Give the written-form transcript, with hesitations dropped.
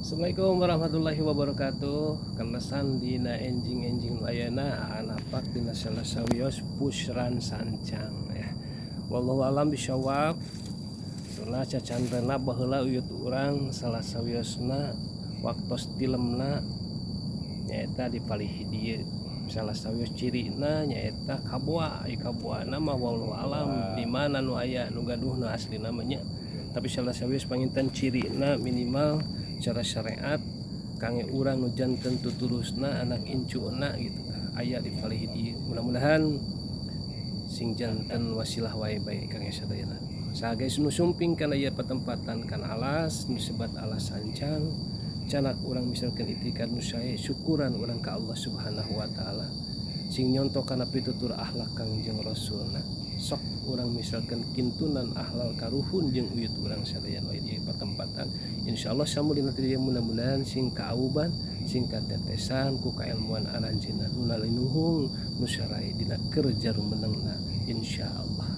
Assalamualaikum warahmatullahi wabarakatuh. Kalesan dina enjing-enjing layana anapak dina salah sawios pusran sancang ya. Wallahu alam bisyawab. Soalna cacantena baheula uyut urang salah sawiosna waktos tilemna nyaeta di palih dieu. Salah sawios cirina nyaeta kabua, kabuana mah wallahu alam di mana nu aya nu gaduhna asli namanya. Tapi salah sawios panginten cirina minimal cara syariat kangge urang nu janten tuturusna anak incuna gitu aya di palih dieu. Mudah-mudahan sing janten wasilah wae bae kangge sadayana. Saha nu sumping kana ieu patempatan kana alas nu sebat alas sancang canak urang misalkan itikad nu sae syukuran urang ka Allah Subhanahu wa taala sing nyonto kana pitutur akhlak Kangjeng Rasulna. Sok urang misalkan kintunan ahlal karuhun jeung uyut urang sadayana wae di patempatan insyaallah samulina teh mudah-mudahan sing kaauban sing katetesan ku kailmuan aranjeunna nu nalinuhung nu sarai dina keur jarum menengna insyaallah.